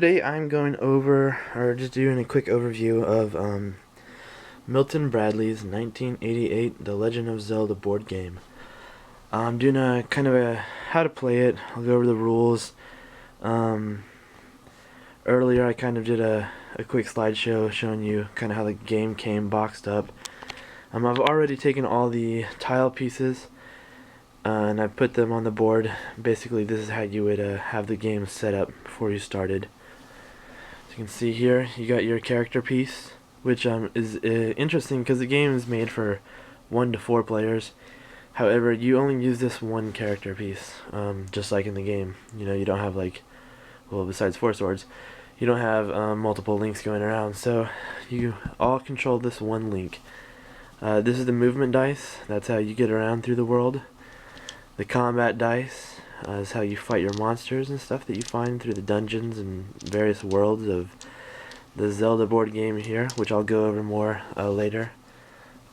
today I'm going over, or just doing a quick overview of Milton Bradley's 1988 The Legend of Zelda board game. I'm doing a kind of a how to play it. I'll go over the rules. Earlier I kind of did a quick slideshow showing you kind of how the game came boxed up. I've already taken all the tile pieces and I put them on the board. Basically this is how you would have the game set up before you started. So you can see here you got your character piece, which is interesting because the game is made for 1 to 4 players. However, you only use this one character piece, just like in the game. You know, you don't have well, besides 4 swords, you don't have multiple links going around, so you all control this one link. This is the movement dice. That's how you get around through the world. The combat dice is how you fight your monsters and stuff that you find through the dungeons and various worlds of the Zelda board game here, which I'll go over more later.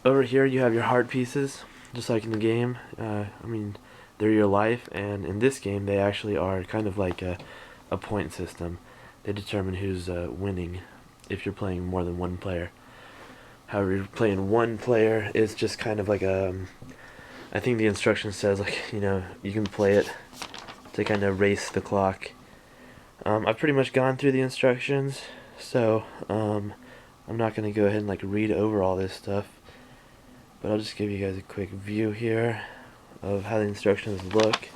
Over here you have your heart pieces, just like in the game. They're your life, and in this game they actually are kind of like a point system. They determine who's winning if you're playing more than one player. However, you're playing one player, it's just kind of like I think the instruction says, you can play it to kind of race the clock. I've pretty much gone through the instructions, so I'm not going to go ahead and read over all this stuff, but I'll just give you guys a quick view here of how the instructions look.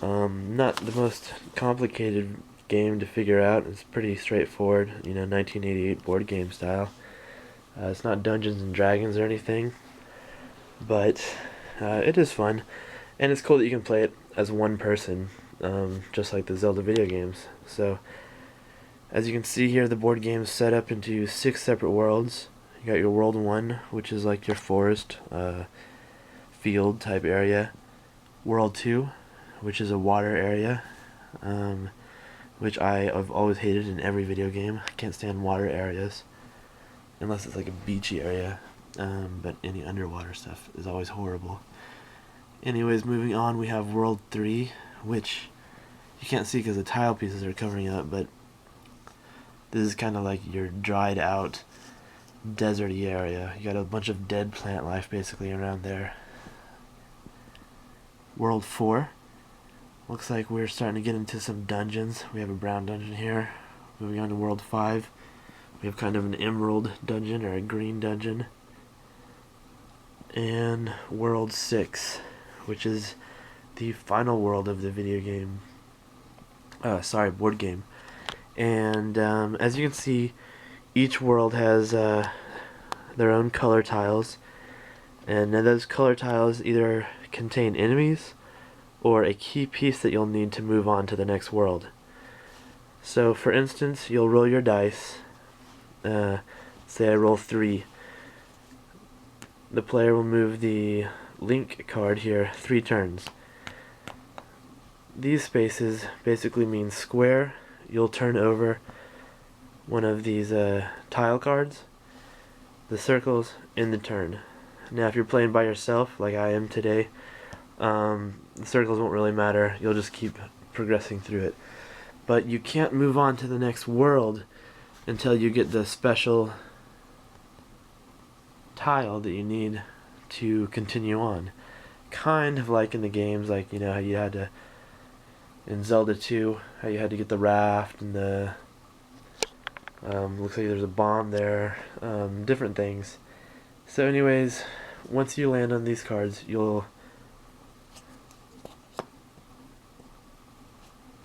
Not the most complicated game to figure out. It's pretty straightforward, 1988 board game style. It's not Dungeons and Dragons or anything, but it is fun, and it's cool that you can play it as one person, just like the Zelda video games. So as you can see here, the board game is set up into 6 separate worlds. You got your world 1, which is like your forest, field type area. World 2, which is a water area, which I've always hated in every video game. I can't stand water areas unless it's like a beachy area, but any underwater stuff is always horrible. Anyways, moving on, we have World 3, which you can't see because the tile pieces are covering up, but this is kind of like your dried out deserty area. You got a bunch of dead plant life basically around there. World 4, looks like we're starting to get into some dungeons. We have a brown dungeon here. Moving on to World 5, we have kind of an emerald dungeon or a green dungeon. And World 6, which is the final world of the video game. Board game. And as you can see, each world has their own color tiles, and those color tiles either contain enemies or a key piece that you'll need to move on to the next world. So for instance, you'll roll your dice. Say I roll 3. The player will move the link card here 3 turns. These spaces basically mean square. You'll turn over one of these tile cards. The circles in the turn. Now if you're playing by yourself like I am today, the circles won't really matter. You'll just keep progressing through it. But you can't move on to the next world until you get the special tile that you need to continue on. Kind of like in the games, how you had to, in Zelda 2, how you had to get the raft and the, looks like there's a bomb there, different things. So anyways, once you land on these cards, you'll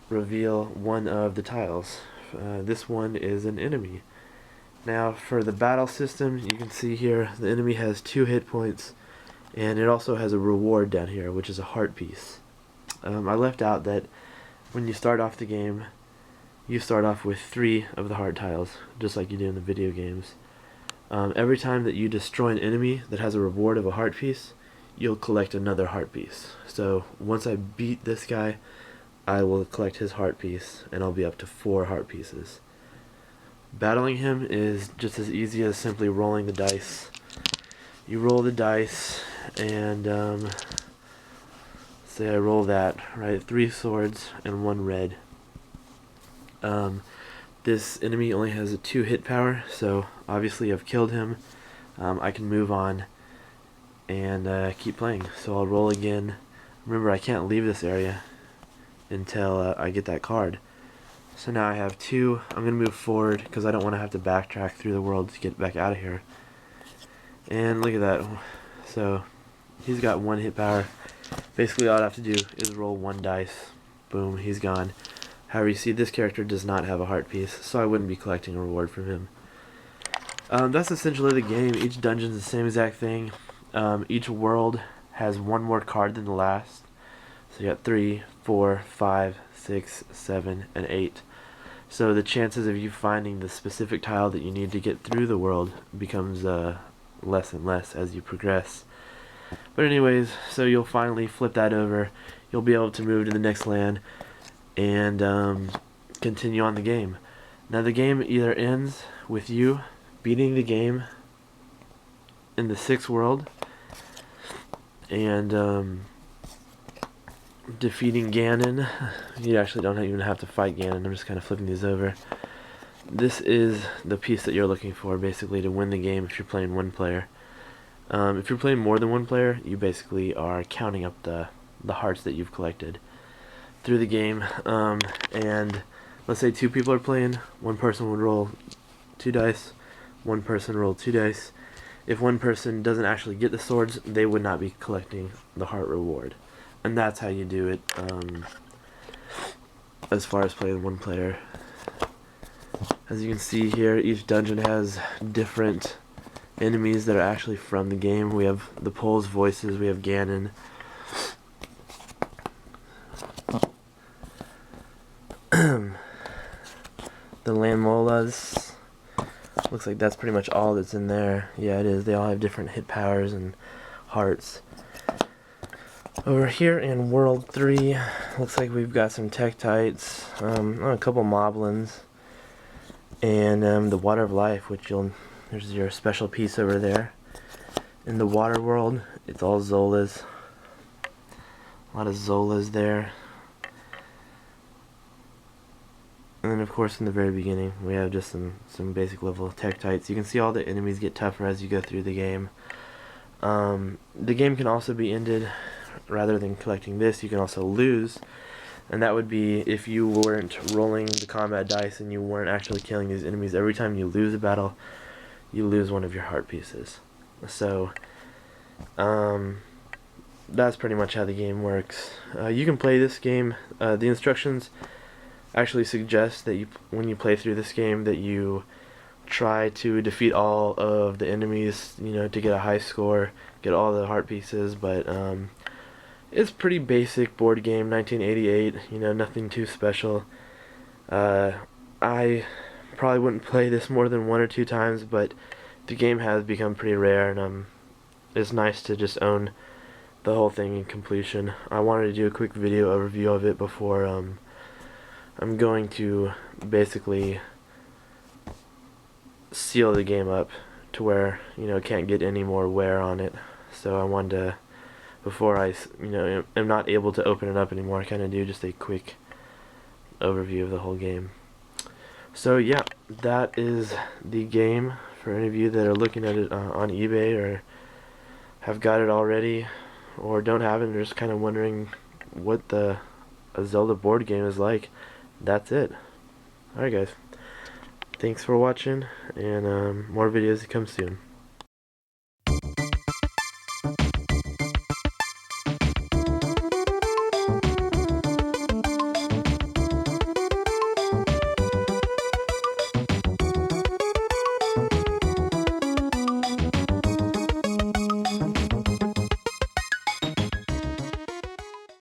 reveal one of the tiles. This one is an enemy. Now for the battle system, you can see here the enemy has 2 hit points, and it also has a reward down here, which is a heart piece. I left out that when you start off the game, you start off with 3 of the heart tiles, just like you do in the video games. Every time that you destroy an enemy that has a reward of a heart piece, you'll collect another heart piece. So once I beat this guy, I will collect his heart piece, and I'll be up to 4 heart pieces. Battling him is just as easy as simply rolling the dice. You roll the dice, and say I roll that, right? 3 swords and 1 red. This enemy only has a 2 hit power, so obviously I've killed him. I can move on and keep playing. So I'll roll again. Remember, I can't leave this area until I get that card. So now I have 2. I'm going to move forward because I don't want to have to backtrack through the world to get back out of here. And look at that. So he's got 1 hit power. Basically all I have to do is roll 1 dice. Boom, he's gone. However, you see this character does not have a heart piece, so I wouldn't be collecting a reward from him. That's essentially the game. Each dungeon's the same exact thing. Each world has 1 more card than the last. So you got 3, 4, 5, 6, 7, and 8. So the chances of you finding the specific tile that you need to get through the world becomes less and less as you progress. But anyways, so you'll finally flip that over. You'll be able to move to the next land and continue on the game. Now the game either ends with you beating the game in the 6th world and defeating Ganon. You actually don't even have to fight Ganon. I'm just kind of flipping these over. This is the piece that you're looking for, basically, to win the game if you're playing 1 player. If you're playing more than 1 player, you basically are counting up the hearts that you've collected through the game. And let's say 2 people are playing. 1 person would roll 2 dice. 1 person rolled 2 dice. If 1 person doesn't actually get the swords, they would not be collecting the heart reward. And that's how you do it as far as playing 1 player. As you can see here, each dungeon has different enemies that are actually from the game. We have the Pole's voices, we have Ganon. The Landmolas. Looks like that's pretty much all that's in there. Yeah, it is. They all have different hit powers and hearts. Over here in World 3, looks like we've got some Tektites, a couple Moblins, and the Water of Life, which there's your special piece over there. In the water world, it's all Zolas. A lot of Zolas there. And then of course in the very beginning, we have just some basic level Tektites. You can see all the enemies get tougher as you go through the game. The game can also be ended. Rather than collecting this, you can also lose, and that would be if you weren't rolling the combat dice and you weren't actually killing these enemies. Every time you lose a battle, you lose 1 of your heart pieces. So that's pretty much how the game works. You can play this game. The instructions actually suggest that when you play through this game that you try to defeat all of the enemies, to get a high score, get all the heart pieces, but it's pretty basic board game, 1988, nothing too special. I probably wouldn't play this more than 1 or 2 times, but the game has become pretty rare, and it's nice to just own the whole thing in completion. I wanted to do a quick video overview of it before I'm going to basically seal the game up to where, it can't get any more wear on it. So I wanted to, before I, am not able to open it up anymore, kind of do just a quick overview of the whole game. So yeah, that is the game for any of you that are looking at it on eBay or have got it already or don't have it and are just kind of wondering what a Zelda board game is like. That's it. Alright guys, thanks for watching, and more videos to come soon.